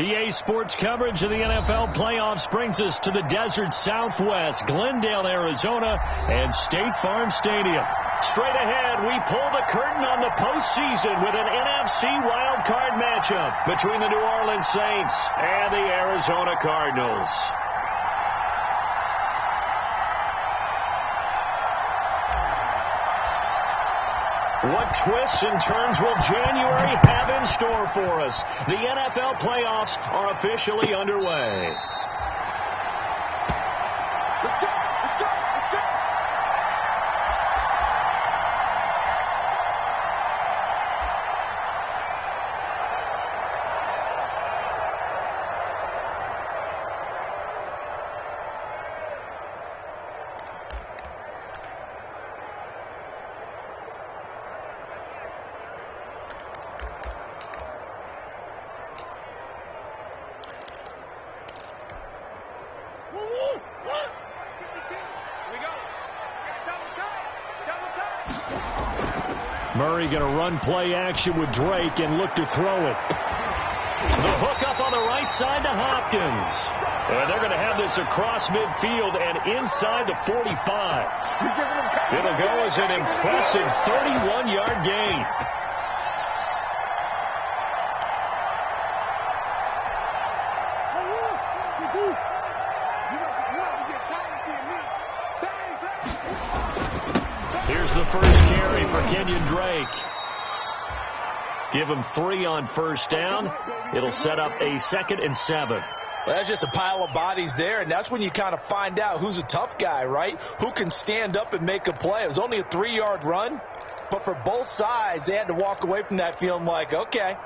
EA Sports coverage of the NFL playoffs brings us to the desert Southwest, Glendale, Arizona, and State Farm Stadium. Straight ahead, we pull the curtain on the postseason with an NFC wildcard matchup between the New Orleans Saints and the Arizona Cardinals. What twists and turns will January have in store for us? The NFL playoffs are officially underway. Murray going to run play action with Drake and look to throw it. The hook up on the right side to Hopkins. And they're going to have this across midfield and inside the 45. It'll go as an impressive 31-yard gain. Here's the first carry for Kenyon Drake. Give him 3 on first down. It'll set up a 2nd and 7. Well, that's just a pile of bodies there, and that's when you kind of find out who's a tough guy, right? Who can stand up and make a play. It was only a 3-yard run, but for both sides, they had to walk away from that feeling like, okay,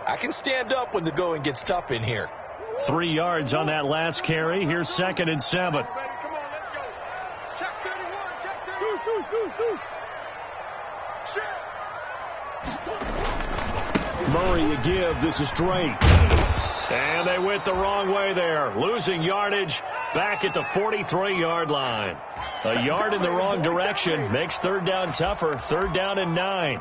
I can stand up when the going gets tough in here. 3 yards on that last carry. Here's 2nd and 7. Murray a give. This is Drake. And they went the wrong way there. Losing yardage back at the 43-yard line. A yard in the wrong direction makes 3rd down tougher. 3rd down and 9.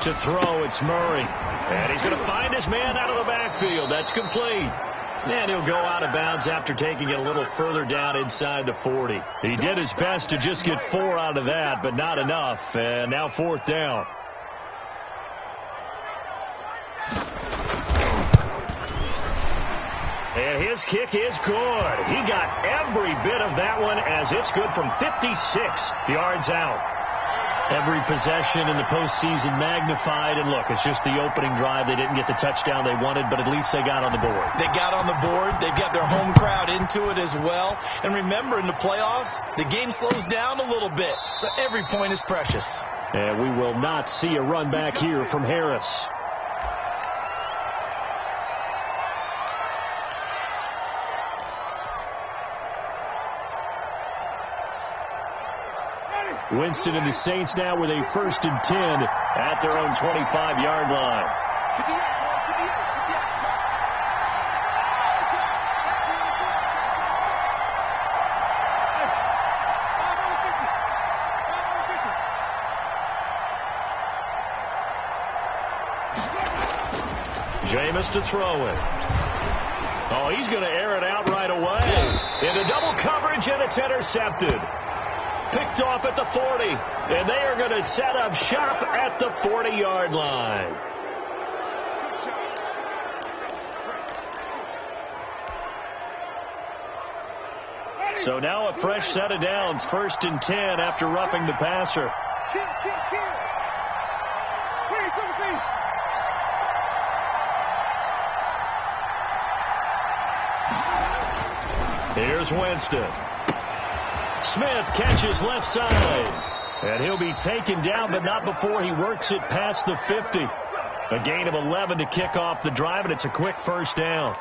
To throw, it's Murray. And he's going to find his man out of the backfield. That's complete. And he'll go out of bounds after taking it a little further down inside the 40. He did his best to just get 4 out of that, but not enough. And now 4th down. And his kick is good. He got every bit of that one as it's good from 56 yards out. Every possession in the postseason magnified, and look, it's just the opening drive. They didn't get the touchdown they wanted, but at least they got on the board. They got on the board. They've got their home crowd into it as well. And remember, in the playoffs, the game slows down a little bit, so every point is precious. And we will not see a run back here from Harris. Winston and the Saints now with a 1st and 10 at their own 25-yard line. Jameis to throw it. Oh, he's going to air it out right away. Into double coverage, and it's intercepted. Picked off at the 40, and they are going to set up shop at the 40-yard line. So now a fresh set of downs, 1st and 10 after roughing the passer. Here's Winston. Smith catches left side. And he'll be taken down, but not before he works it past the 50. A gain of 11 to kick off the drive, and it's a quick 1st down.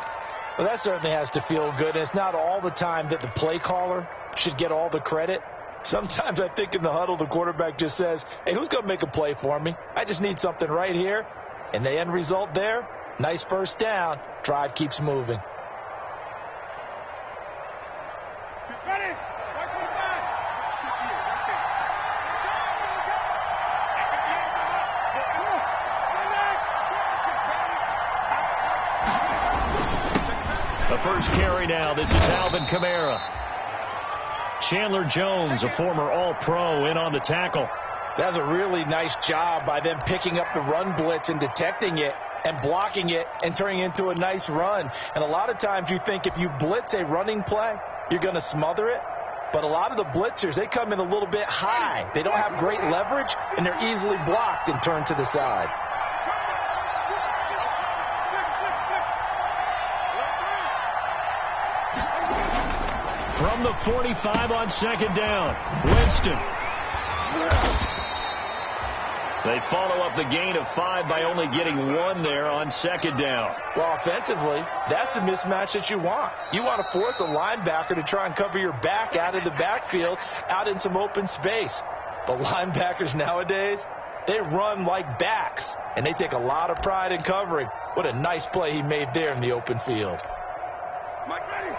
Well, that certainly has to feel good. It's not all the time that the play caller should get all the credit. Sometimes I think in the huddle, the quarterback just says, hey, who's going to make a play for me? I just need something right here. And the end result there, nice first down. Drive keeps moving. The first carry now. This is Alvin Kamara. Chandler Jones, a former All-Pro, in on the tackle. That's a really nice job by them picking up the run blitz and detecting it and blocking it and turning it into a nice run. And a lot of times you think if you blitz a running play, you're going to smother it. But a lot of the blitzers, they come in a little bit high. They don't have great leverage, and they're easily blocked and turned to the side. From the 45 on second down, Winston. They follow up the gain of 5 by only getting 1 there on second down. Well, offensively, that's the mismatch that you want. You want to force a linebacker to try and cover your back out of the backfield, out in some open space. The linebackers nowadays, they run like backs, and they take a lot of pride in covering. What a nice play he made there in the open field. Mike ready.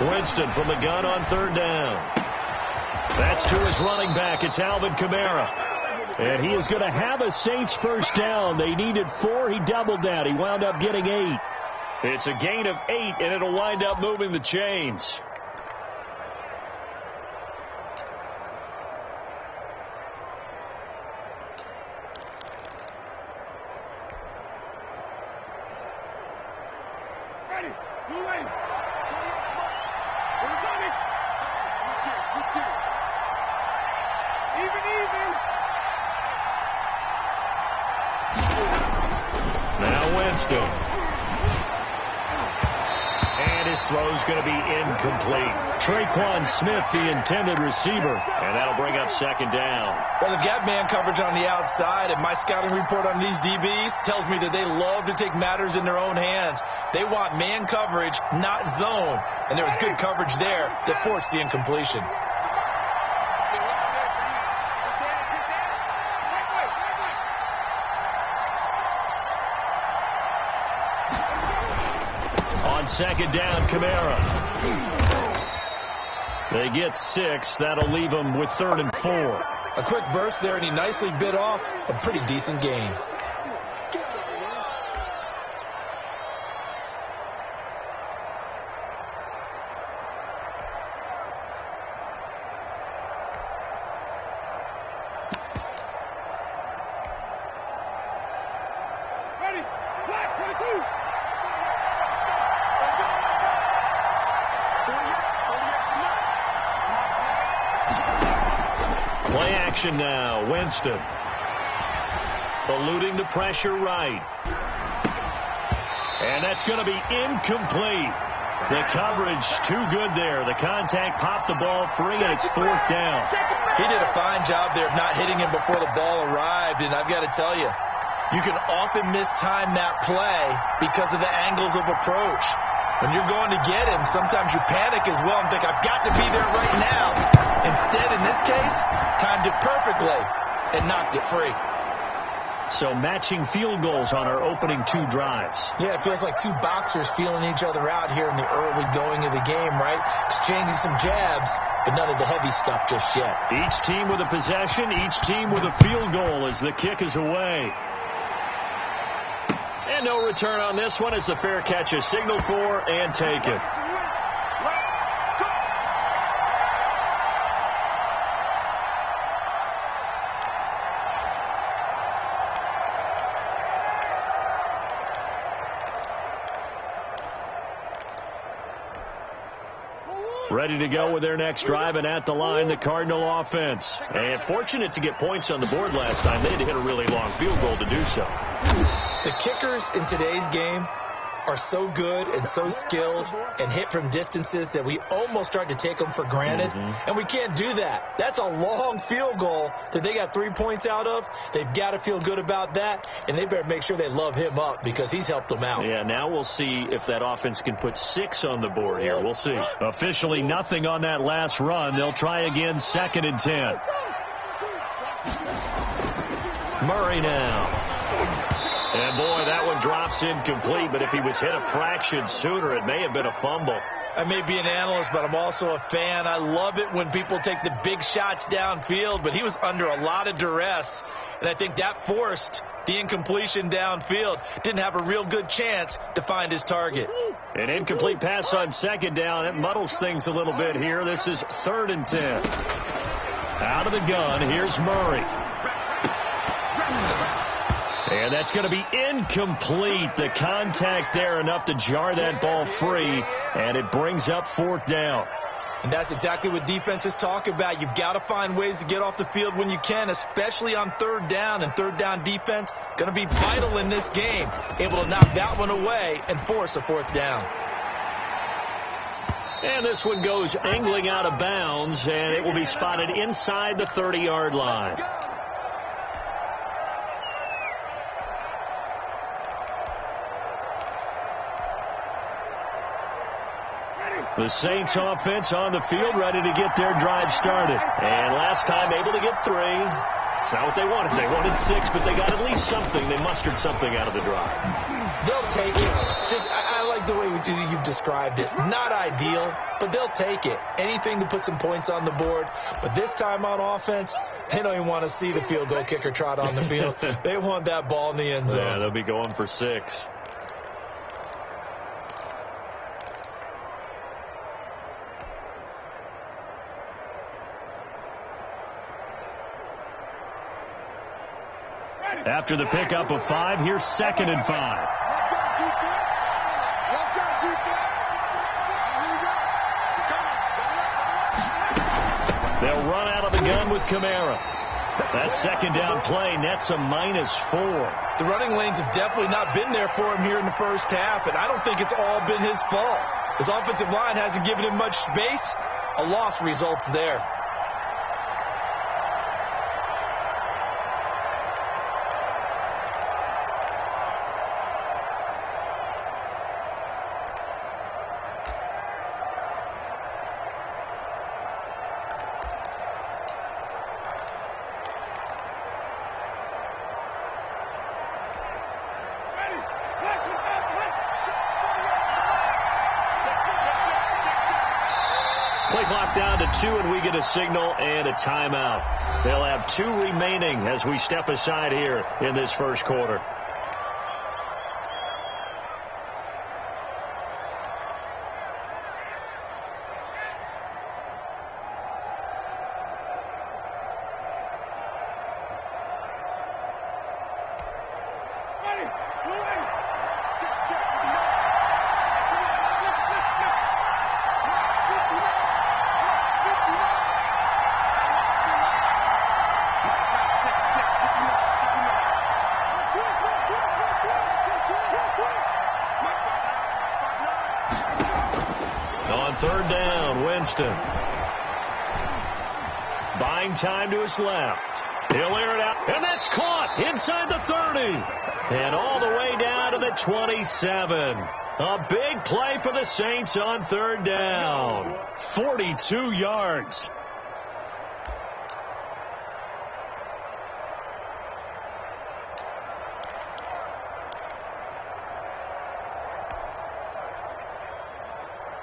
Winston from the gun on third down. That's to his running back. It's Alvin Kamara. And he is going to have a Saints first down. They needed 4. He doubled that. He wound up getting 8. It's a gain of 8, and it'll wind up moving the chains. Ready. Move in. Now Winston. And his throw's going to be incomplete. Traquan Smith, the intended receiver. And that'll bring up second down. Well, they've got man coverage on the outside, and my scouting report on these DBs tells me that they love to take matters in their own hands. They want man coverage, not zone. And there was good coverage there that forced the incompletion. On second down, Kamara. They get 6. That'll leave them with 3rd and 4. A quick burst there, and he nicely bit off a pretty decent gain. Ready. Black 22. Play action now. Winston. Eluding the pressure right. And that's going to be incomplete. The coverage too good there. The contact popped the ball free, and it's 4th down. He did a fine job there of not hitting him before the ball arrived, and I've got to tell you, you can often mistime that play because of the angles of approach. When you're going to get him, sometimes you panic as well and think, I've got to be there right now. Instead, in this case, timed it perfectly and knocked it free. So matching field goals on our opening 2 drives. Yeah, it feels like 2 boxers feeling each other out here in the early going of the game, right? Exchanging some jabs, but none of the heavy stuff just yet. Each team with a possession, each team with a field goal as the kick is away. And no return on this one as the fair catch is signaled for and taken. Ready to go with their next drive, and at the line, the Cardinal offense. And fortunate to get points on the board last time. They had to hit a really long field goal to do so. The kickers in today's game are so good and so skilled and hit from distances that we almost start to take them for granted, and we can't do that. That's a long field goal that they got 3 points out of. They've got to feel good about that, and they better make sure they love him up because he's helped them out. Yeah, now we'll see if that offense can put 6 on the board here. We'll see. Officially nothing on that last run. They'll try again, 2nd and 10. Murray now. And, boy, that one drops incomplete, but if he was hit a fraction sooner, it may have been a fumble. I may be an analyst, but I'm also a fan. I love it when people take the big shots downfield, but he was under a lot of duress, and I think that forced the incompletion downfield. Didn't have a real good chance to find his target. An incomplete pass on 2nd down. It muddles things a little bit here. This is 3rd and 10. Out of the gun, here's Murray. And that's going to be incomplete. The contact there enough to jar that ball free, and it brings up 4th down. And that's exactly what defenses talk about. You've got to find ways to get off the field when you can, especially on 3rd down. And 3rd down defense going to be vital in this game, able to knock that one away and force a 4th down. And this one goes angling out of bounds, and it will be spotted inside the 30-yard line. The Saints offense on the field, ready to get their drive started. And last time able to get 3. It's not what they wanted. They wanted 6, but they got at least something. They mustered something out of the drive. They'll take it. I like the way you've described it. Not ideal, but they'll take it. Anything to put some points on the board. But this time on offense, they don't even want to see the field goal kicker trot on the field. They want that ball in the end zone. Yeah, they'll be going for 6. After the pickup of 5, here's 2nd and 5. They'll run out of the gun with Kamara. That 2nd down play nets a -4. The running lanes have definitely not been there for him here in the first half, and I don't think it's all been his fault. His offensive line hasn't given him much space. A loss results there. Play clock down to 2, and we get a signal and a timeout. They'll have 2 remaining as we step aside here in this first quarter. On 3rd down, Winston. Buying time to his left. He'll air it out, and that's caught inside the 30. And all the way down to the 27. A big play for the Saints on 3rd down. 42 yards.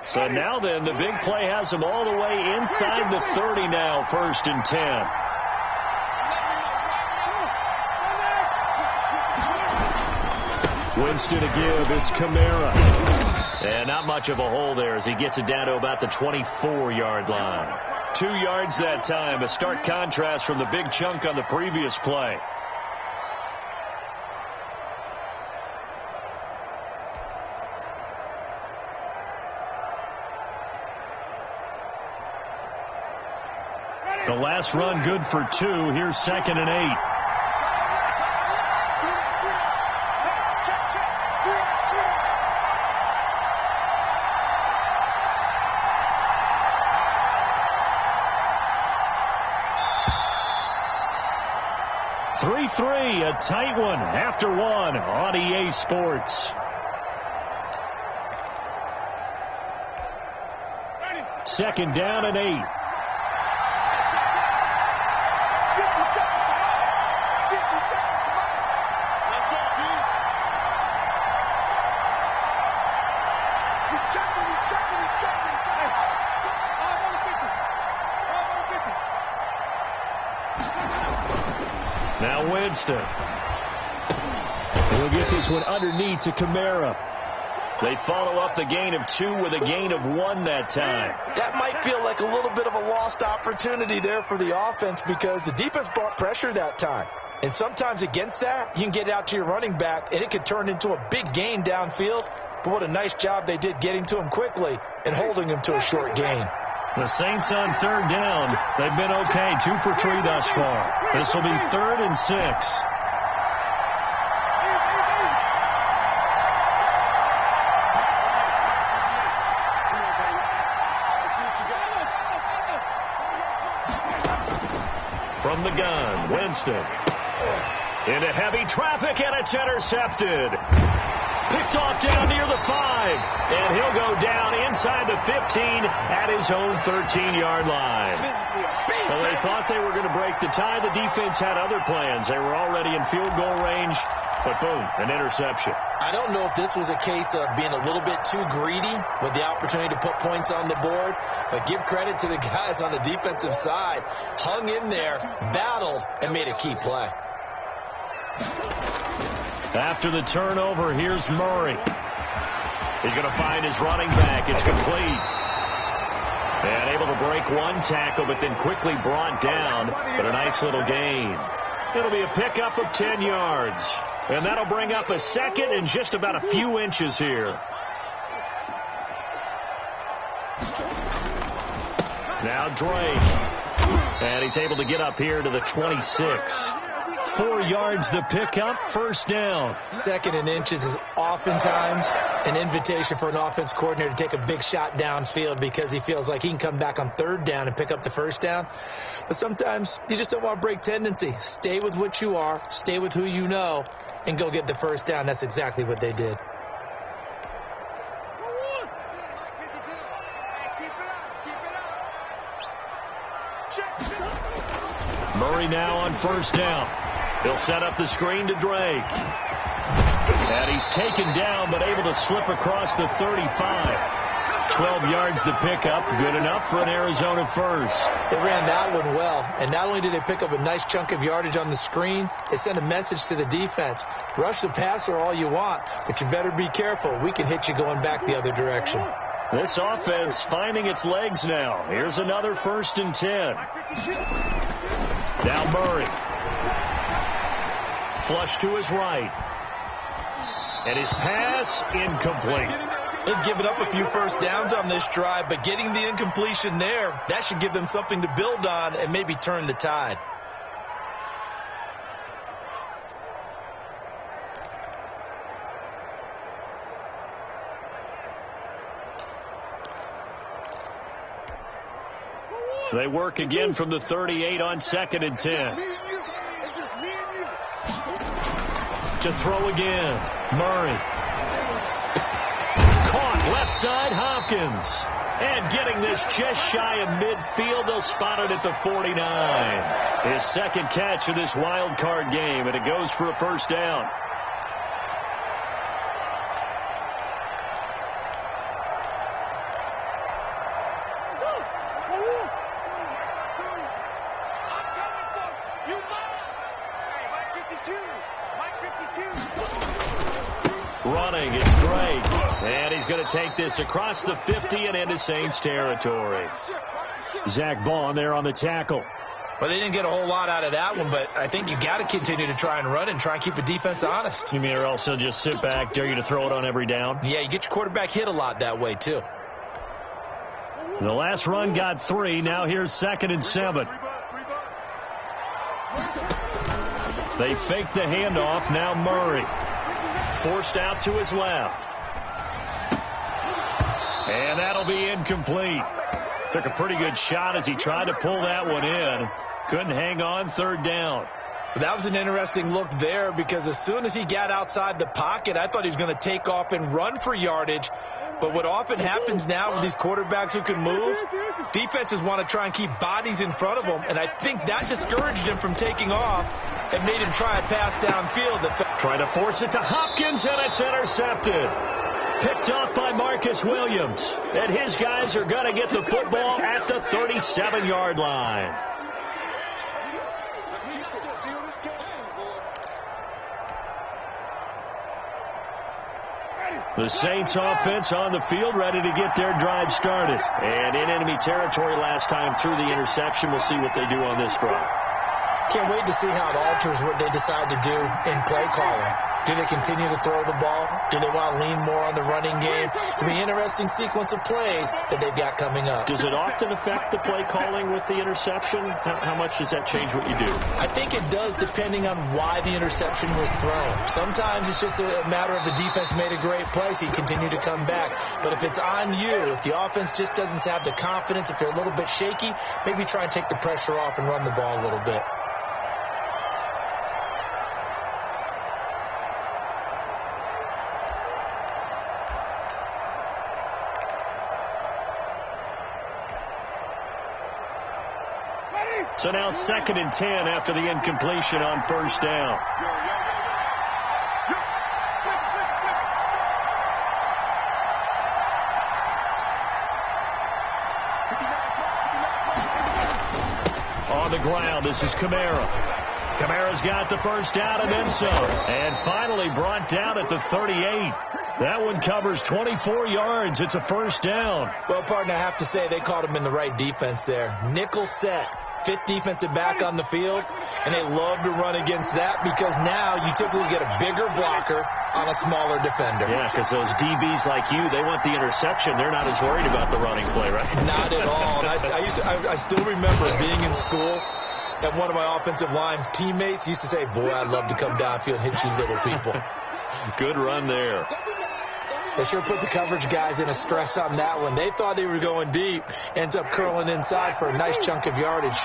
So now then, the big play has them all the way inside the 30 now, 1st and 10. Winston to give. It's Kamara. And not much of a hole there as he gets it down to about the 24-yard line. 2 yards that time. A stark contrast from the big chunk on the previous play. The last run good for 2. Here's 2nd and 8. 3-3, a tight one after one on EA Sports. Second down and 8. Now Winston. He'll get this one underneath to Kamara. They follow up the gain of 2 with a gain of 1 that time. That might feel like a little bit of a lost opportunity there for the offense because the defense brought pressure that time. And sometimes against that, you can get out to your running back, and it could turn into a big gain downfield. But what a nice job they did getting to him quickly and holding him to a short gain. The Saints on third down. They've been okay, 2 for 3 thus far. This will be 3rd and 6. From the gun, Winston. Into heavy traffic, and it's intercepted. Picked off down near the 5, and he'll go down inside the 15 at his own 13-yard line. Well, they thought they were going to break the tie. The defense had other plans. They were already in field goal range, but boom, an interception. I don't know if this was a case of being a little bit too greedy with the opportunity to put points on the board, but give credit to the guys on the defensive side. Hung in there, battled, and made a key play. After the turnover, here's Murray. He's going to find his running back. It's complete. And able to break one tackle, but then quickly brought down. But a nice little gain. It'll be a pickup of 10 yards. And that'll bring up a second and just about a few inches here. Now Drake. And he's able to get up here to the 26. 4 yards the pickup, first down. 2nd and inches is oftentimes an invitation for an offense coordinator to take a big shot downfield because he feels like he can come back on 3rd down and pick up the first down. But sometimes you just don't want to break tendency. Stay with what you are, stay with who you know, and go get the first down. That's exactly what they did. Murray now on first down. He'll set up the screen to Drake. And he's taken down, but able to slip across the 35. 12 yards to pick up. Good enough for an Arizona first. They ran that one well. And not only did they pick up a nice chunk of yardage on the screen, they sent a message to the defense. Rush the passer all you want, but you better be careful. We can hit you going back the other direction. This offense finding its legs now. Here's another 1st and 10. Now Murray. Flush to his right. And his pass incomplete. They've given up a few first downs on this drive, but getting the incompletion there, that should give them something to build on and maybe turn the tide. They work again from the 38 on 2nd and 10. To throw again. Murray. Caught left side, Hopkins. And getting this just shy of midfield, they'll spot it at the 49. His 2nd catch of this wild card game, and it goes for a first down. Running, it's Drake. And he's going to take this across the 50 and into Saints territory. Zach Bond there on the tackle. Well, they didn't get a whole lot out of that one, but I think you got to continue to try and run and try and keep the defense honest. You mean or else they'll just sit back, dare you to throw it on every down? Yeah, you get your quarterback hit a lot that way, too. The last run got 3. Now here's 2nd and 7. They fake the handoff. Now Murray. Forced out to his left. And that'll be incomplete. Took a pretty good shot as he tried to pull that one in. Couldn't hang on 3rd down. That was an interesting look there because as soon as he got outside the pocket, I thought he was going to take off and run for yardage. But what often happens now with these quarterbacks who can move, defenses want to try and keep bodies in front of them, and I think that discouraged him from taking off and made him try a pass downfield. Trying to force it to Hopkins, and it's intercepted. Picked off by Marcus Williams. And his guys are going to get the football at the 37-yard line. The Saints offense on the field, ready to get their drive started. And in enemy territory last time through the interception. We'll see what they do on this drive. Can't wait to see how it alters what they decide to do in play calling. Do they continue to throw the ball? Do they want to lean more on the running game? It'll be an interesting sequence of plays that they've got coming up. Does it often affect the play calling with the interception? How much does that change what you do? I think it does, depending on why the interception was thrown. Sometimes it's just a matter of the defense made a great play, so you continue to come back. But if it's on you, if the offense just doesn't have the confidence, if they're a little bit shaky, maybe try and take the pressure off and run the ball a little bit. So now 2nd and 10 after the incompletion on first down. On the ground, this is Kamara. Kamara's got the first down and then some. And finally brought down at the 38. That one covers 24 yards. It's a first down. Well, partner, I have to say they caught him in the right defense there. Nickel set. 5th defensive back on the field, and they love to run against that because now you typically get a bigger blocker on a smaller defender. Yeah, because those DBs like you, they want the interception. They're not as worried about the running play, right? Not at all. And I still remember being in school, and one of my offensive line teammates used to say, boy, I'd love to come downfield and hit you little people. Good run there. They sure put the coverage guys in a stress on that one. They thought they were going deep. Ends up curling inside for a nice chunk of yardage.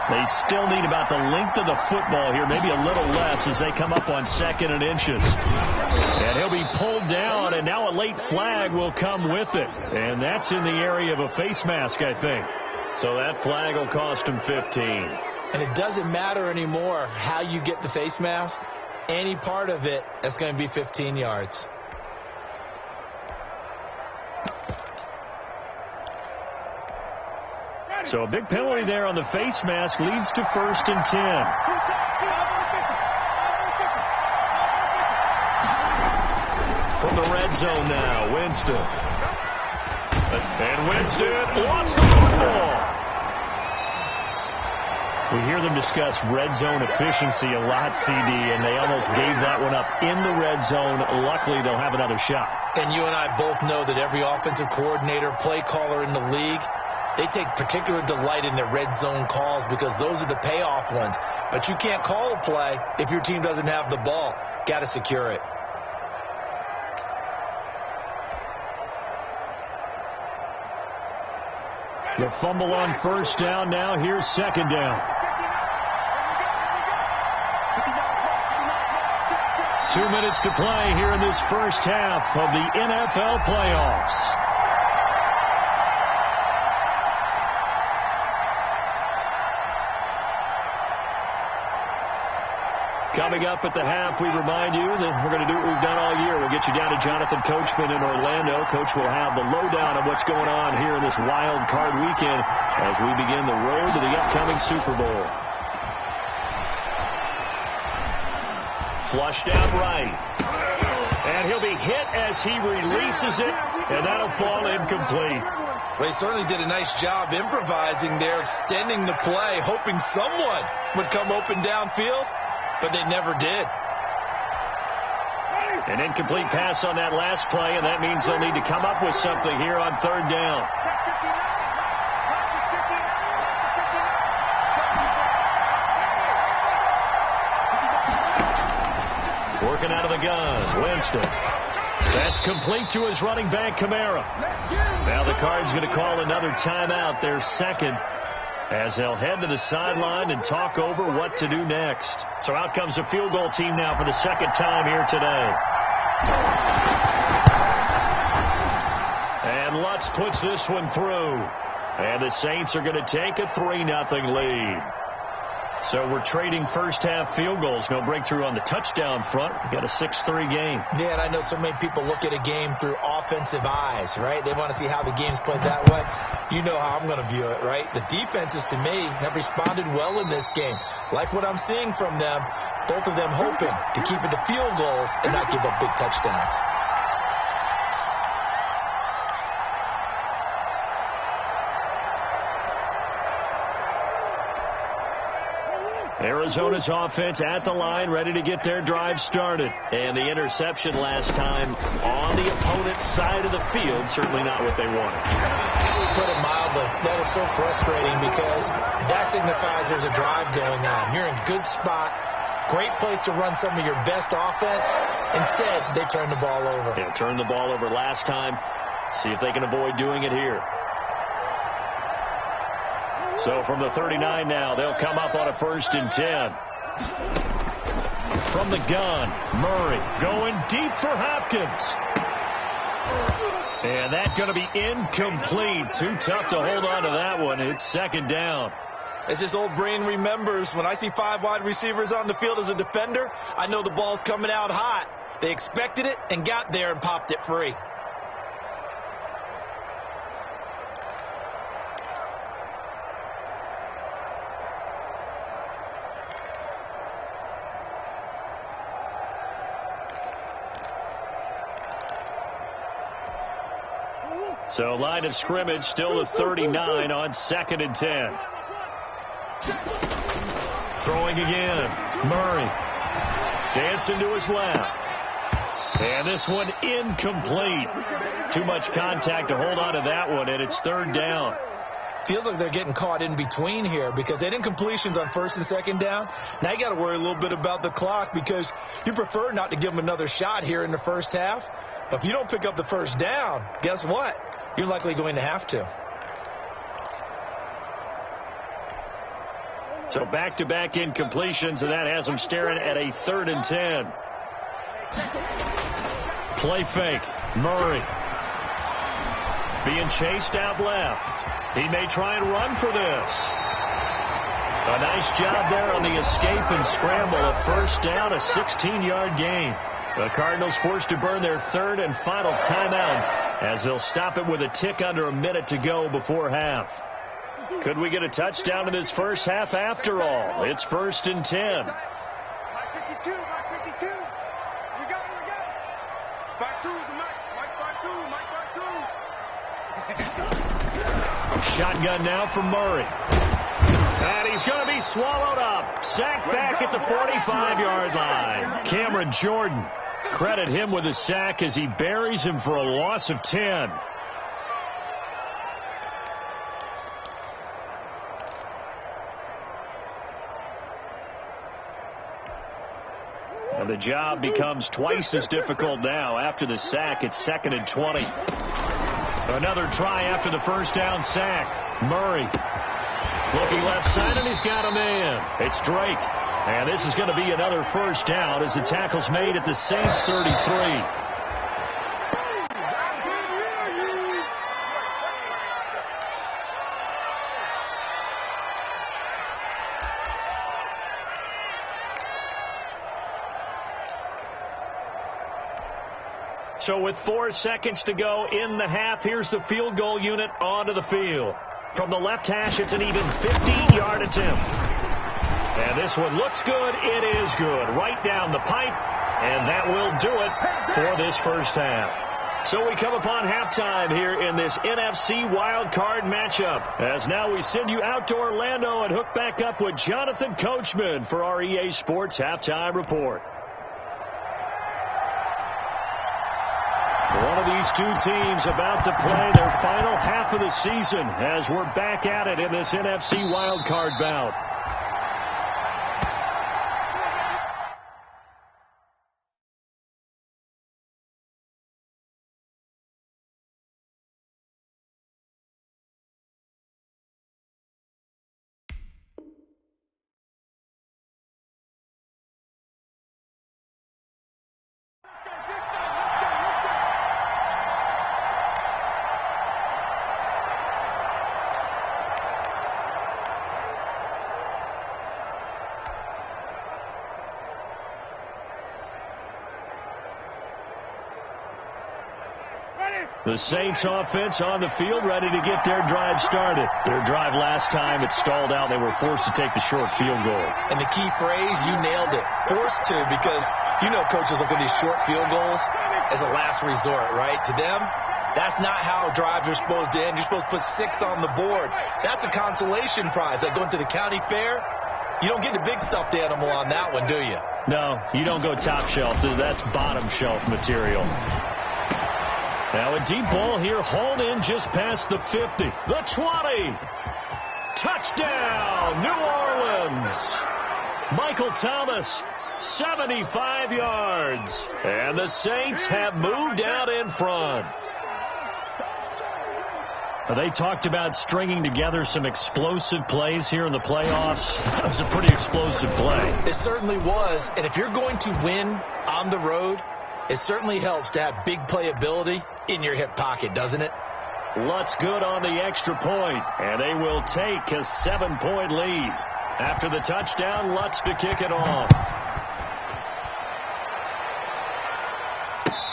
They still need about the length of the football here, maybe a little less as they come up on 2nd and inches. And he'll be pulled down, and now a late flag will come with it. And that's in the area of a face mask, I think. So that flag will cost him 15. And it doesn't matter anymore how you get the face mask. Any part of it, that's going to be 15 yards. So a big penalty there on the face mask leads to 1st and 10. From the red zone now, Winston. And Winston lost the football. We hear them discuss red zone efficiency a lot, CD, and they almost gave that one up in the red zone. Luckily, they'll have another shot. And you and I both know that every offensive coordinator, play caller in the league, they take particular delight in their red zone calls because those are the payoff ones. But you can't call a play if your team doesn't have the ball. Got to secure it. The fumble on first down now. Here's 2nd down. 2 minutes to play here in this first half of the NFL playoffs. Coming up at the half, we remind you that we're going to do what we've done all year. We'll get you down to Jonathan Coachman in Orlando. Coach will have the lowdown of what's going on here in this wild card weekend as we begin the road to the upcoming Super Bowl. Flushed out right. And he'll be hit as he releases it, and that'll fall incomplete. Well, he certainly did a nice job improvising there, extending the play, hoping someone would come open downfield. But they never did. An incomplete pass on that last play, and that means they'll need to come up with something here on 3rd down. Working out of the gun, Winston. That's complete to his running back, Kamara. Now the Cards going to call another timeout, their 2nd. as they'll head to the sideline and talk over what to do next. So out comes the field goal team now for the second time here today. And Lutz puts this one through. And the Saints are going to take a 3-0 lead. So we're trading first-half field goals. No breakthrough on the touchdown front. We've got a 6-3 game. Yeah, and I know so many people look at a game through offensive eyes, right? They want to see how the game's played that way. You know how I'm going to view it, right? The defenses, to me, have responded well in this game. Like what I'm seeing from them, both of them hoping to keep it to field goals and not give up big touchdowns. Arizona's offense at the line, ready to get their drive started. And the interception last time on the opponent's side of the field, certainly not what they wanted. Put it mildly, that is so frustrating because that signifies there's a drive going on. You're in a good spot, great place to run some of your best offense. Instead, they turn the ball over. They turned the ball over last time. See if they can avoid doing it here. So from the 39 now, they'll come up on a 1st and 10. From the gun, Murray going deep for Hopkins. And that's going to be incomplete. Too tough to hold on to that one. It's 2nd down. As this old brain remembers, when I see 5 wide receivers on the field as a defender, I know the ball's coming out hot. They expected it and got there and popped it free. So line of scrimmage still at 39 on 2nd and 10. Throwing again. Murray. Dancing to his left. And this one incomplete. Too much contact to hold on to that one, and it's 3rd down. Feels like they're getting caught in between here because they did incompletions on 1st and 2nd down. Now you got to worry a little bit about the clock because you prefer not to give them another shot here in the first half. But if you don't pick up the 1st down, guess what? You're likely going to have to. So back-to-back incompletions, and that has them staring at a 3rd and 10. Play fake. Murray. Being chased out left. He may try and run for this. A nice job there on the escape and scramble. A 1st down, a 16-yard gain. The Cardinals forced to burn their 3rd and final timeout as they'll stop it with a tick under a minute to go before half. Could we get a touchdown in this first half after all? It's 1st and 10. Mike 52, Mike 52. We got it. 5-2 Mike 5-2. Shotgun now from Murray. And he's going to be swallowed up. Sacked back at the 45-yard line. Cameron Jordan. Credit him with a sack as he buries him for a loss of 10. And the job becomes twice as difficult now. After the sack, it's 2nd and 20. Another try after the 1st down sack. Murray looking left side, and he's got a man. It's Drake. And this is going to be another 1st down as the tackle's made at the Saints 33. So with 4 seconds to go in the half, here's the field goal unit onto the field. From the left hash, it's an even 15-yard attempt. And this one looks good. It is good. Right down the pipe. And that will do it for this first half. So we come upon halftime here in this NFC wild card matchup. As now we send you out to Orlando and hook back up with Jonathan Coachman for our EA Sports Halftime Report. One of these two teams about to play their final half of the season as we're back at it in this NFC wild card bout. The Saints offense on the field, ready to get their drive started. Their drive last time, it stalled out. They were forced to take the short field goal. And the key phrase, you nailed it, forced to, because you know coaches look at these short field goals as a last resort, right? To them, that's not how drives are supposed to end. You're supposed to put 6 on the board. That's a consolation prize. Like going to the county fair, you don't get the big stuffed animal on that one, do you? No, you don't go top shelf. That's bottom shelf material. Now a deep ball here, hauled in just past the 50. The 20. Touchdown, New Orleans. Michael Thomas, 75 yards. And the Saints have moved out in front. They talked about stringing together some explosive plays here in the playoffs. That was a pretty explosive play. It certainly was. And if you're going to win on the road, it certainly helps to have big playability in your hip pocket, doesn't it? Lutz good on the extra point, and they will take a 7-point lead. After the touchdown, Lutz to kick it off.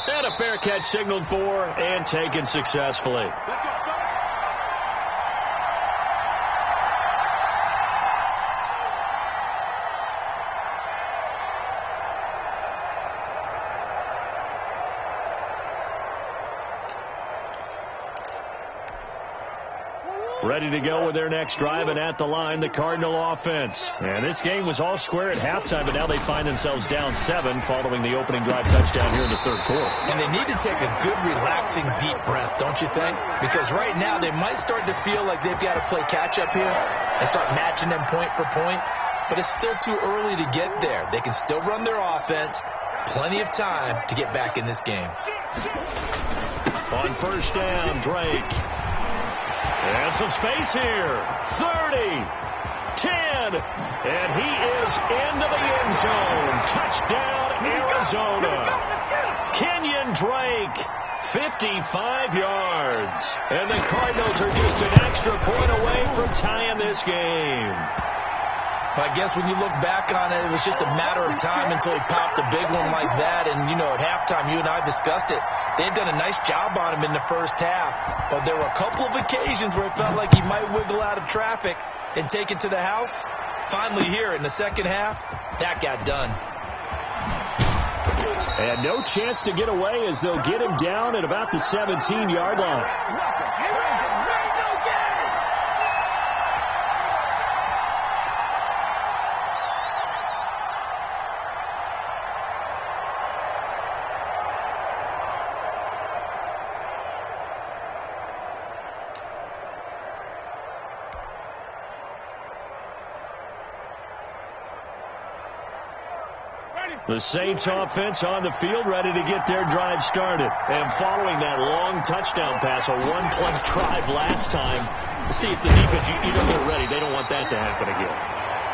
And a fair catch signaled for and taken successfully. Ready to go with their next drive, and at the line, the Cardinal offense. And this game was all square at halftime, but now they find themselves down 7 following the opening drive touchdown here in the third quarter. And they need to take a good, relaxing, deep breath, don't you think? Because right now they might start to feel like they've got to play catch-up here and start matching them point for point. But it's still too early to get there. They can still run their offense. Plenty of time to get back in this game. On first down, Drake. And some space here. 30, 10, and he is into the end zone. Touchdown, Arizona. Kenyon Drake, 55 yards. And the Cardinals are just an extra point away from tying this game. I guess when you look back on it, it was just a matter of time until he popped a big one like that. And, you know, at halftime, you and I discussed it. They had done a nice job on him in the first half. But there were a couple of occasions where it felt like he might wiggle out of traffic and take it to the house. Finally here in the second half, that got done. And no chance to get away as they'll get him down at about the 17-yard line. The Saints offense on the field, ready to get their drive started. And following that long touchdown pass, a one-play drive last time, see if the defense, you know they're ready. They don't want that to happen again.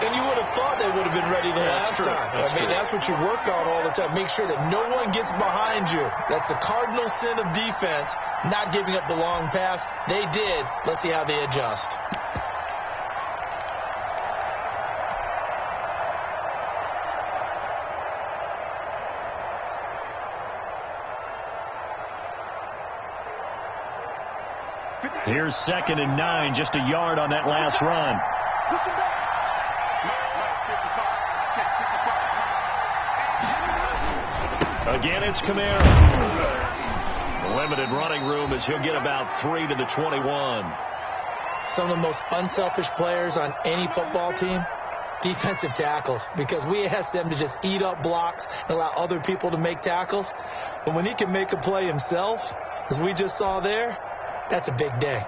And you would have thought they would have been ready the last time. That's what you work on all the time. Make sure that no one gets behind you. That's the cardinal sin of defense, not giving up the long pass. They did. Let's see how they adjust. Here's 2nd and 9, just a yard on that last run. Again, it's Kamara. Limited running room as he'll get about 3 to the 21. Some of the most unselfish players on any football team, defensive tackles, because we ask them to just eat up blocks and allow other people to make tackles. But when he can make a play himself, as we just saw there, that's a big day.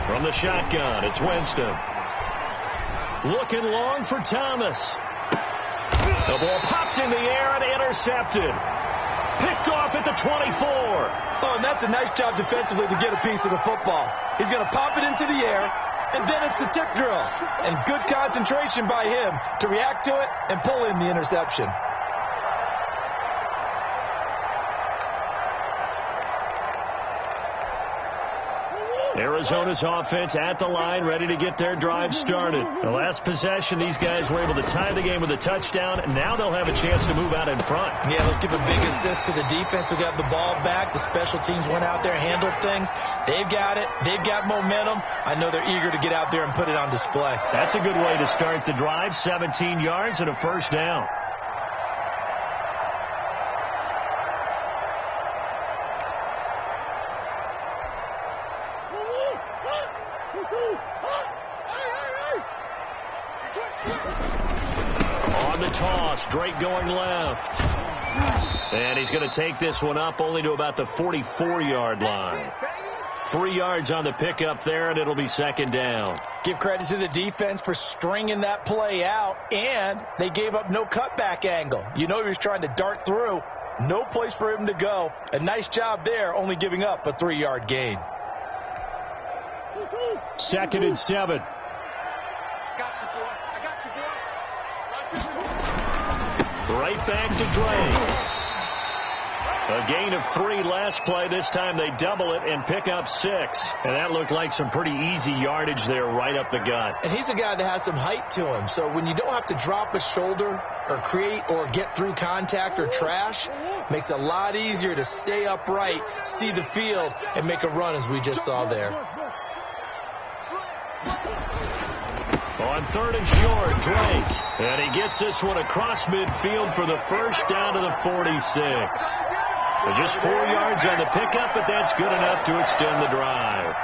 From the shotgun, it's Winston. Looking long for Thomas. The ball popped in the air and intercepted. Picked off at the 24. Oh, and that's a nice job defensively to get a piece of the football. He's going to pop it into the air, And then it's the tip drill. And good concentration by him to react to it and pull in the interception. Arizona's offense at the line, ready to get their drive started. The last possession, these guys were able to tie the game with a touchdown, and now they'll have a chance to move out in front. Yeah, let's give a big assist to the defense who got the ball back. The special teams went out there, handled things. They've got it. They've got momentum. I know they're eager to get out there and put it on display. That's a good way to start the drive. 17 yards and a first down. On the toss, Drake going left. And he's going to take this one up only to about the 44-yard line. 3 yards on the pickup there, and it'll be second down. Give credit to the defense for stringing that play out, and they gave up no cutback angle. You know he was trying to dart through. No place for him to go. A nice job there, only giving up a 3-yard gain. 2nd and 7. Got you, boy. I got you, boy. Right back to Drake. A gain of 3 last play. This time they double it and pick up 6. And that looked like some pretty easy yardage there right up the gut. And he's a guy that has some height to him. So when you don't have to drop a shoulder or create or get through contact or trash, makes it a lot easier to stay upright, see the field, and make a run as we just saw there. On 3rd and short, Drake. And he gets this one across midfield for the first down to the 46. So just 4 yards on the pickup, but that's good enough to extend the drive.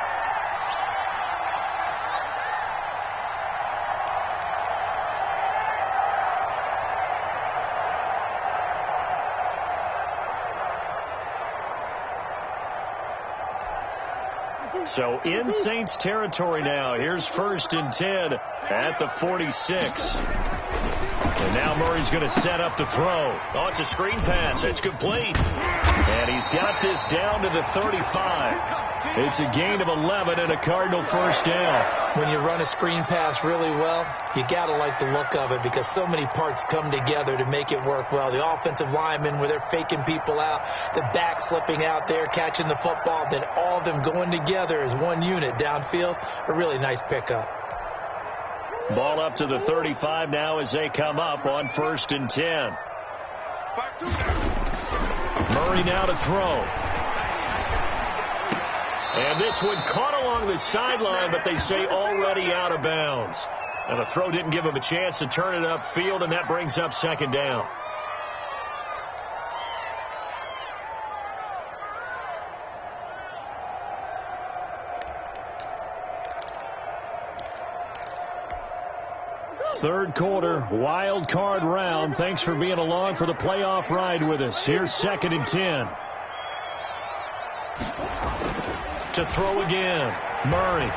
So in Saints territory now. Here's 1st and 10 at the 46. And now Murray's going to set up to throw. Oh, it's a screen pass. It's complete. And he's got this down to the 35. It's a gain of 11 and a Cardinal first down. When you run a screen pass really well, you got to like the look of it because so many parts come together to make it work well. The offensive linemen where they're faking people out, the back slipping out there, catching the football, then all of them going together as one unit downfield. A really nice pickup. Ball up to the 35 now as they come up on 1st and 10. Murray now to throw. And this one caught along the sideline, but they say already out of bounds. And the throw didn't give him a chance to turn it upfield, and that brings up 2nd down. Third quarter, wild card round. Thanks for being along for the playoff ride with us. Here's 2nd and 10. To throw again, Murray.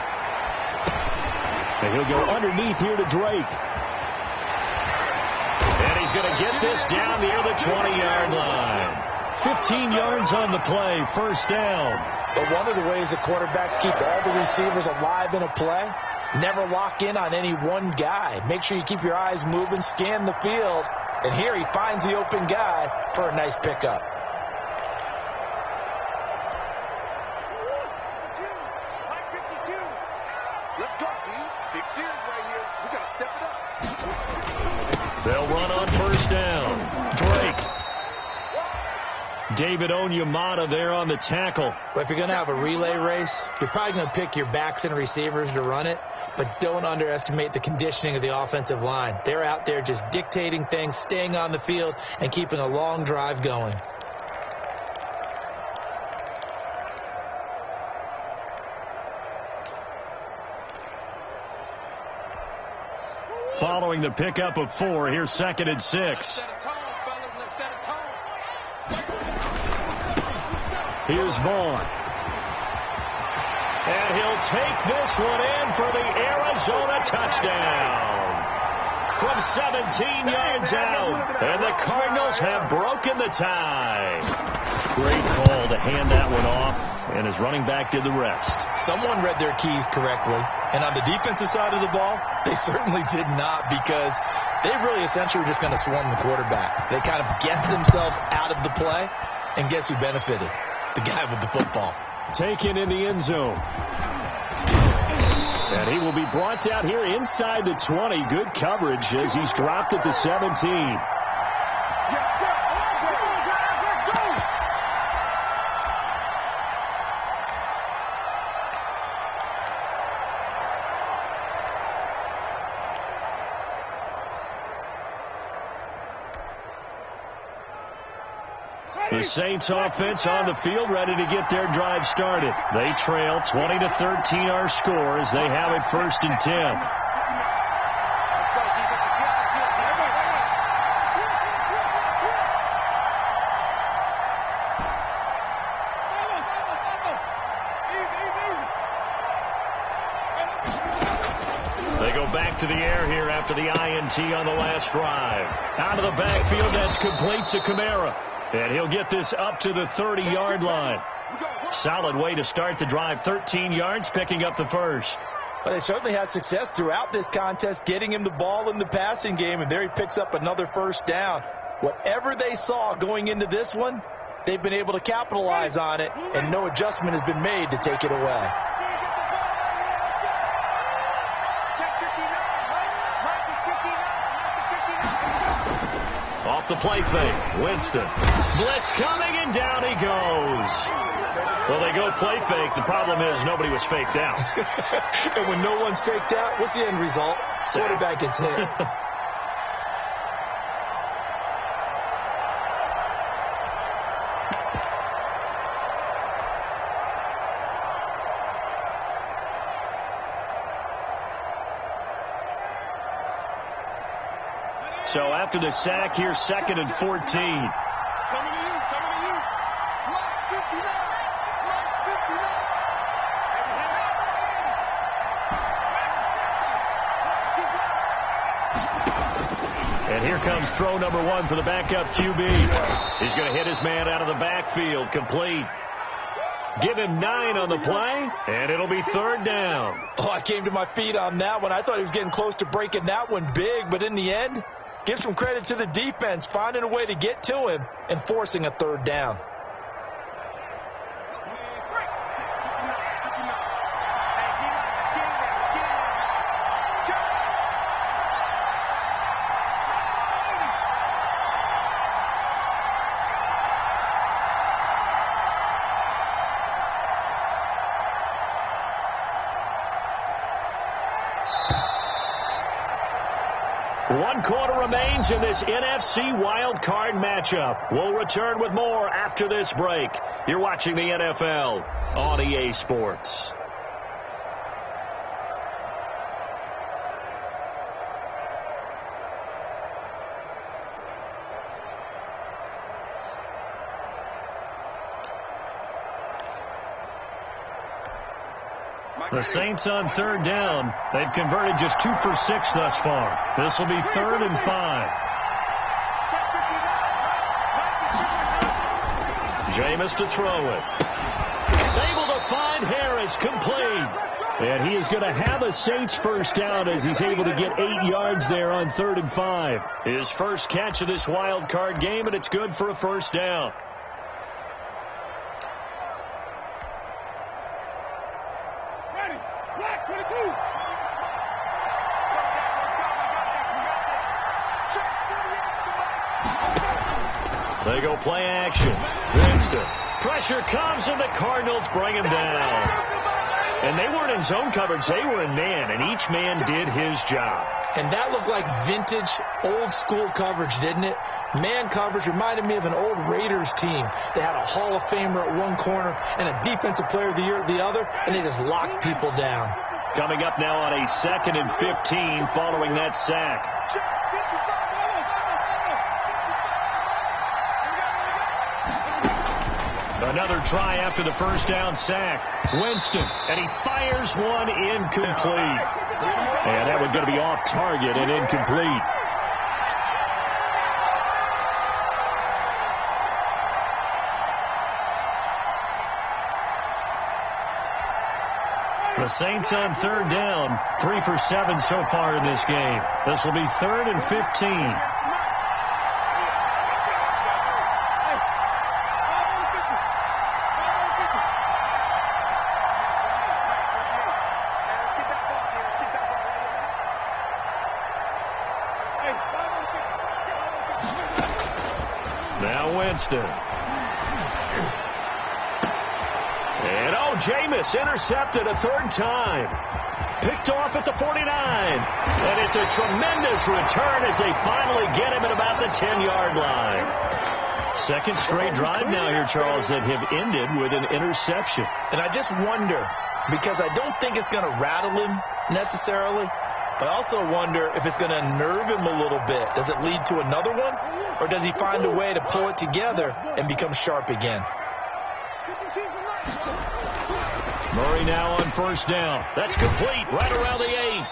And he'll go underneath here to Drake. And he's going to get this down near the 20-yard line. 15 yards on the play, first down. But one of the ways the quarterbacks keep all the receivers alive in a play, never lock in on any one guy. Make sure you keep your eyes moving, scan the field. And here he finds the open guy for a nice pickup. They'll run on first down. Drake. David Onyemata there on the tackle. But if you're going to have a relay race, you're probably going to pick your backs and receivers to run it, but don't underestimate the conditioning of the offensive line. They're out there just dictating things, staying on the field, and keeping a long drive going. Following the pickup of 4, here's 2nd and 6. Here's Vaughn. And he'll take this one in for the Arizona touchdown. From 17 yards out. And the Cardinals have broken the tie. Great call to hand that one off. and his running back did the rest. Someone read their keys correctly, and on the defensive side of the ball, they certainly did not, because they really essentially were just going to swarm the quarterback. They kind of guessed themselves out of the play, and guess who benefited? The guy with the football. Taken in the end zone. And he will be brought down here inside the 20. Good coverage as he's dropped at the 17. The Saints offense on the field, ready to get their drive started. They trail 20-13 our score as they have it 1st and 10. They go back to the air here after the INT on the last drive. Out of the backfield, that's complete to Kamara. And he'll get this up to the 30-yard line. Solid way to start the drive. 13 yards, picking up the first. Well, they certainly had success throughout this contest, getting him the ball in the passing game, and there he picks up another first down. Whatever they saw going into this one, they've been able to capitalize on it, and no adjustment has been made to take it away. Off the play fake, Winston. Blitz coming, and down he goes. Well, they go play fake. The problem is nobody was faked out. And when no one's faked out, what's the end result? Quarterback gets hit. So after the sack here, 2nd and 14. Coming to you. Block 59. And here comes throw number 1 for the backup QB. He's going to hit his man out of the backfield, complete. Give him 9 on the play, and it'll be 3rd down. Oh, I came to my feet on that one. I thought he was getting close to breaking that one big, but in the end, give some credit to the defense, finding a way to get to him and forcing a 3rd down. One quarter remains in this NFC wild card matchup. We'll return with more after this break. You're watching the NFL on EA Sports. The Saints on 3rd down. They've converted just 2 for 6 thus far. This will be 3rd and 5. Jameis to throw it. Able to find Harris, complete. And he is going to have a Saints first down as he's able to get 8 yards there on 3rd and 5. His first catch of this wild card game, and it's good for a first down. They go play action. Winston. Pressure comes, and the Cardinals bring him down. And they weren't in zone coverage. They were in man, and each man did his job. And that looked like vintage, old-school coverage, didn't it? Man coverage reminded me of an old Raiders team. They had a Hall of Famer at one corner and a Defensive Player of the Year at the other, and they just locked people down. Coming up now on a 2nd and 15 following that sack. Another try after the first down sack. Winston, and he fires one incomplete. And that one's going to be off target and incomplete. The Saints on third down, 3 for 7 so far in this game. This will be 3rd and 15. Now Winston. And Jameis intercepted a 3rd time. Picked off at the 49. And it's a tremendous return as they finally get him at about the 10-yard line. Second straight drive now here, Charles, that have ended with an interception. And I just wonder, because I don't think it's going to rattle him necessarily, but I also wonder if it's going to nerve him a little bit. Does it lead to another one? Or does he find a way to pull it together and become sharp again? Murray now on first down. That's complete right around the 8.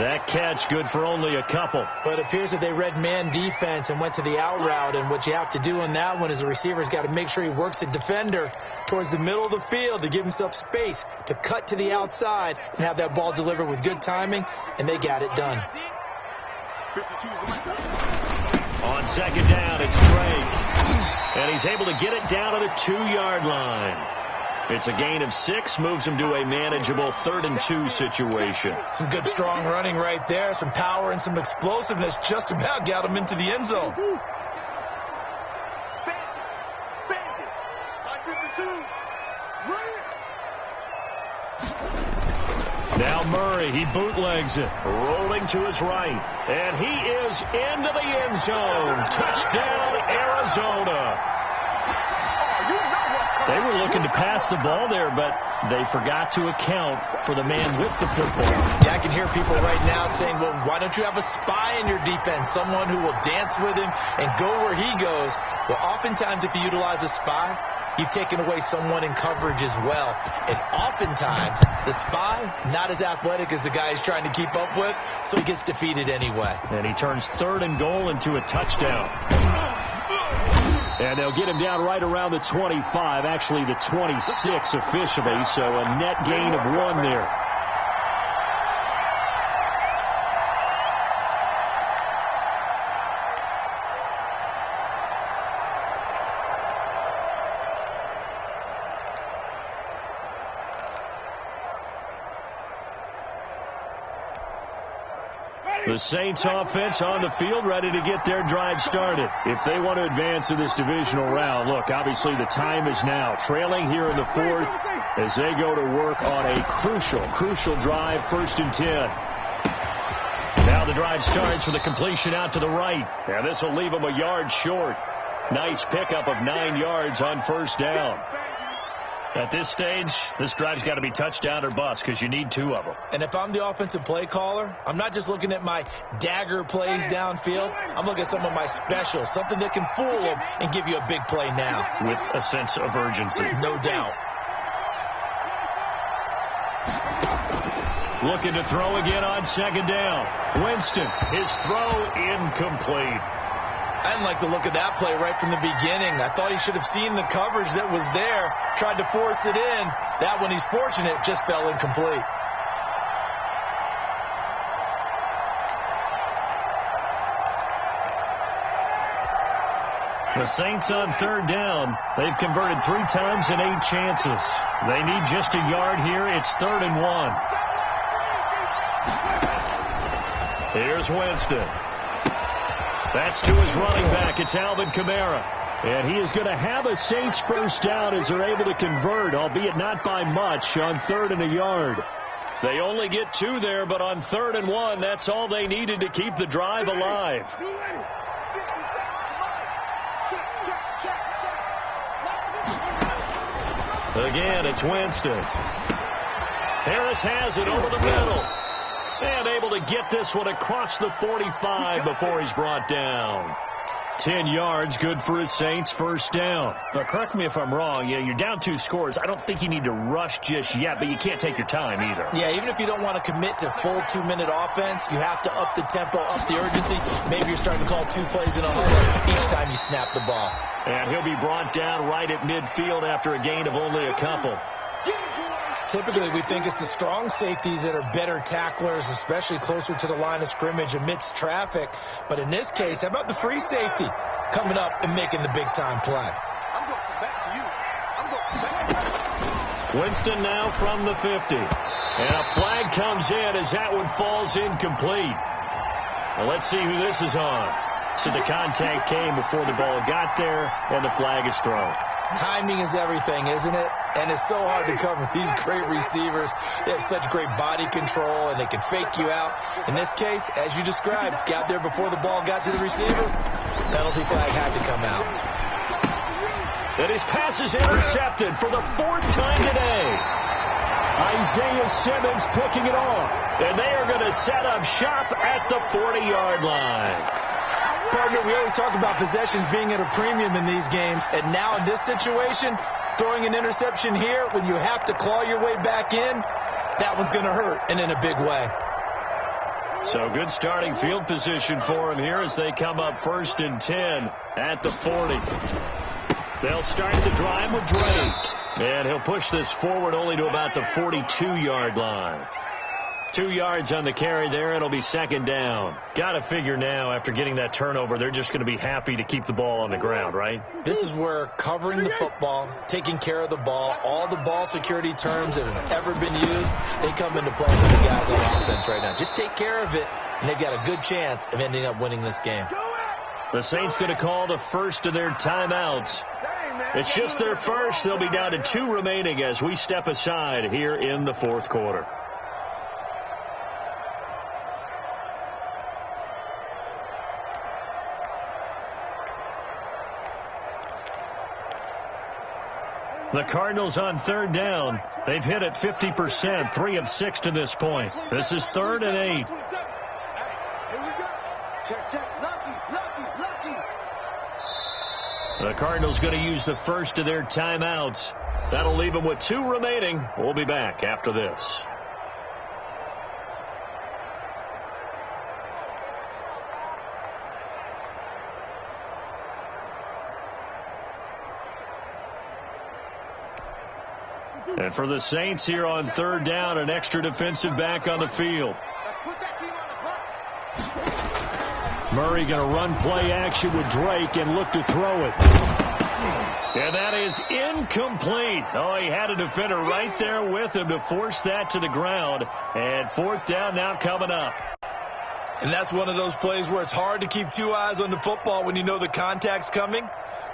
That catch good for only a couple. But it appears that they read man defense and went to the out route. And what you have to do on that one is the receiver's got to make sure he works the defender towards the middle of the field to give himself space to cut to the outside and have that ball delivered with good timing. And they got it done. On second down, it's Drake. And he's able to get it down to the 2-yard line. It's a gain of 6, moves him to a manageable 3rd and 2 situation. Some good strong running right there, some power and some explosiveness just about got him into the end zone. Now Murray, he bootlegs it, rolling to his right. And he is into the end zone. Touchdown, Arizona. They were looking to pass the ball there, but they forgot to account for the man with the football. Yeah, I can hear people right now saying, well, why don't you have a spy in your defense, someone who will dance with him and go where he goes? Well, oftentimes if you utilize a spy, you've taken away someone in coverage as well. And oftentimes, the spy, not as athletic as the guy he's trying to keep up with, so he gets defeated anyway. And he turns 3rd and goal into a touchdown. And they'll get him down right around the 25, actually the 26 officially, so a net gain of 1 there. The Saints offense on the field, ready to get their drive started. If they want to advance in this divisional round, look, obviously the time is now. Trailing here in the 4th as they go to work on a crucial drive, 1st and 10. Now the drive starts with a completion out to the right. And this will leave them a yard short. Nice pickup of 9 yards on first down. At this stage, this drive's got to be touchdown or bust because you need 2 of them. And if I'm the offensive play caller, I'm not just looking at my dagger plays downfield. I'm looking at some of my specials, something that can fool them and give you a big play now. With a sense of urgency. No doubt. Looking to throw again on second down. Winston, his throw incomplete. I didn't like the look of that play right from the beginning. I thought he should have seen the coverage that was there, tried to force it in. That one, he's fortunate, just fell incomplete. The Saints on third down. They've converted 3 times in 8 chances. They need just a yard here. It's 3rd and 1. Here's Winston. That's to his running back. It's Alvin Kamara. And he is going to have a Saints first down as they're able to convert, albeit not by much, on 3rd and a yard. They only get 2 there, but on 3rd and 1, that's all they needed to keep the drive alive. Again, it's Winston. Harris has it over the middle. And able to get this one across the 45 before he's brought down. 10 yards, good for his Saints first down. Now, correct me if I'm wrong. Yeah, you're down 2 scores. I don't think you need to rush just yet, but you can't take your time either. Yeah, even if you don't want to commit to full 2-minute offense, you have to up the tempo, up the urgency. Maybe you're starting to call 2 plays in a hurry each time you snap the ball. And he'll be brought down right at midfield after a gain of only a couple. Typically, we think it's the strong safeties that are better tacklers, especially closer to the line of scrimmage amidst traffic. But in this case, how about the free safety coming up and making the big-time play? I'm going back to you. I'm going back. Winston now from the 50. And a flag comes in as that one falls incomplete. Well, let's see who this is on. So the contact came before the ball got there, and the flag is thrown. Timing is everything, isn't it? And it's so hard to cover these great receivers. They have such great body control, and they can fake you out. In this case, as you described, got there before the ball got to the receiver. Penalty flag had to come out. And his pass is intercepted for the 4th time today. Isaiah Simmons picking it off. And they are going to set up shop at the 40-yard line. Partner, we always talk about possessions being at a premium in these games, and now in this situation, throwing an interception here when you have to claw your way back in, that one's going to hurt, and in a big way. So good starting field position for him here as they come up 1st and 10 at the 40. They'll start the drive with Drake, and he'll push this forward only to about the 42-yard line. 2 yards on the carry there. It'll be 2nd down. Got to figure now, after getting that turnover, they're just going to be happy to keep the ball on the ground, right? This is where covering the football, taking care of the ball, all the ball security terms that have ever been used, they come into play for the guys on offense right now. Just take care of it, and they've got a good chance of ending up winning this game. The Saints going to call the first of their timeouts. It's just their first. They'll be down to 2 remaining as we step aside here in the 4th quarter. The Cardinals on 3rd down. They've hit it 50%, 3 of 6 to this point. This is 3rd and 8. Here we go. Check, check. Lucky. The Cardinals going to use the first of their timeouts. That'll leave them with 2 remaining. We'll be back after this. And for the Saints here on 3rd down, an extra defensive back on the field. Murray going to run play action with Drake and look to throw it. And that is incomplete. Oh, he had a defender right there with him to force that to the ground. And 4th down now coming up. And that's one of those plays where it's hard to keep 2 eyes on the football when you know the contact's coming,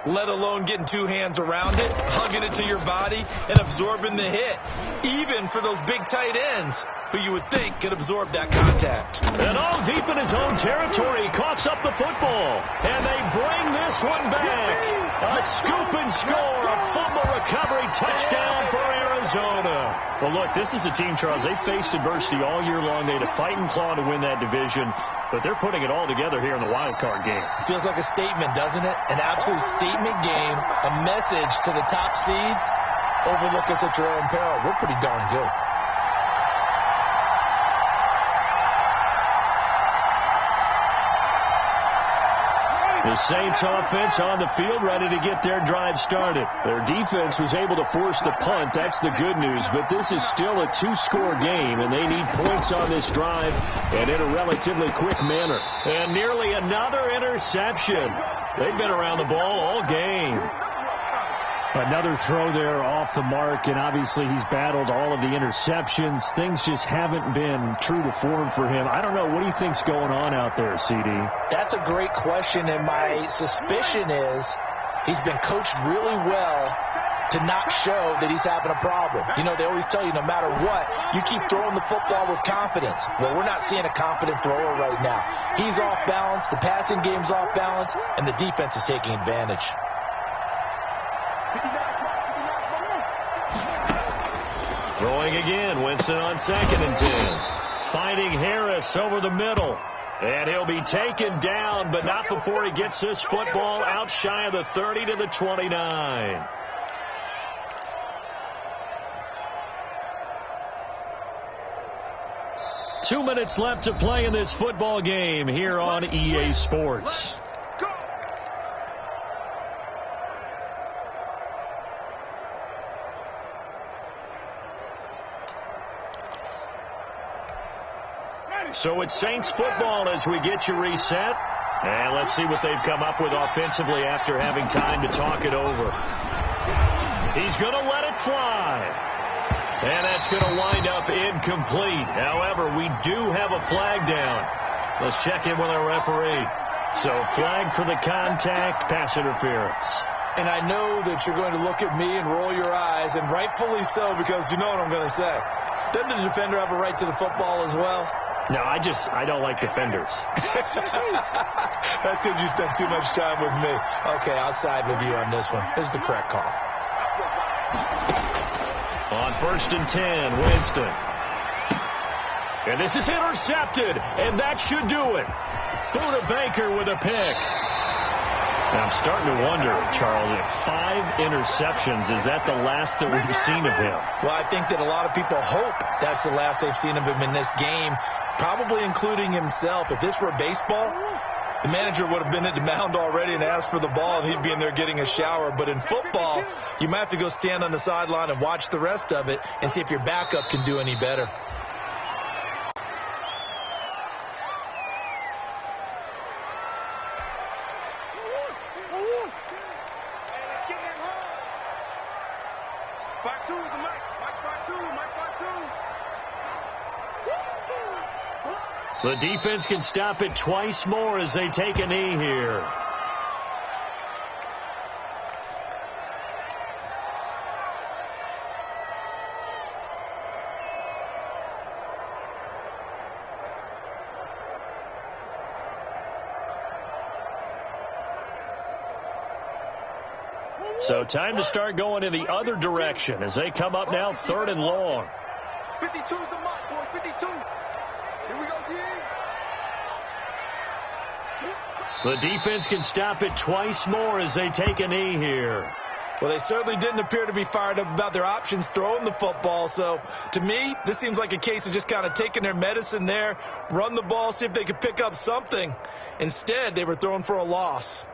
let alone getting 2 hands around it, hugging it to your body, and absorbing the hit, even for those big tight ends who you would think could absorb that contact. And all deep in his own territory, he coughs up the football, and they bring this one back. A scoop and score, a fumble recovery touchdown for Arizona. Well, look, this is a team, Charles, they faced adversity all year long. They had to fight and claw to win that division, but they're putting it all together here in the wild card game. Feels like a statement, doesn't it? An absolute statement game, a message to the top seeds. Overlook us at your own peril. We're pretty darn good. The Saints offense on the field ready to get their drive started. Their defense was able to force the punt. That's the good news. But this is still a 2-score game, and they need points on this drive and in a relatively quick manner. And nearly another interception. They've been around the ball all game. Another throw there off the mark, and obviously he's battled all of the interceptions. Things just haven't been true to form for him. I don't know. What do you think's going on out there, CD? That's a great question, and my suspicion is he's been coached really well to not show that he's having a problem. You know, they always tell you no matter what, you keep throwing the football with confidence. Well, we're not seeing a confident thrower right now. He's off balance, the passing game's off balance, and the defense is taking advantage. Throwing again, Winston on 2nd and 10. Finding Harris over the middle. And he'll be taken down, but not before he gets this football out shy of the 30 to the 29. Two minutes left to play in this football game here on EA Sports. So it's Saints football as we get you reset. And let's see what they've come up with offensively after having time to talk it over. He's going to let it fly. And that's going to wind up incomplete. However, we do have a flag down. Let's check in with our referee. So flag for the contact, pass interference. And I know that you're going to look at me and roll your eyes, and rightfully so, because you know what I'm going to say. Doesn't the defender have a right to the football as well? No, I don't like defenders. That's because you spent too much time with me. Okay, I'll side with you on this one. This is the correct call. On 1st and 10, Winston. And this is intercepted, and that should do it. Buda Baker with a pick. I'm starting to wonder, Charles, if 5 interceptions, is that the last that we've seen of him? Well, I think that a lot of people hope that's the last they've seen of him in this game, probably including himself. If this were baseball, the manager would have been at the mound already and asked for the ball, and he'd be in there getting a shower. But in football, you might have to go stand on the sideline and watch the rest of it and see if your backup can do any better. The defense can stop it twice more as they take a knee here. So time to start going in the other direction as they come up now 3rd and long. 52's the mark, boy, 52. Here we go, The defense can stop it twice more as they take a knee here. Well, they certainly didn't appear to be fired up about their options throwing the football. So, to me, this seems like a case of just kind of taking their medicine there, run the ball, see if they could pick up something. Instead, they were throwing for a loss.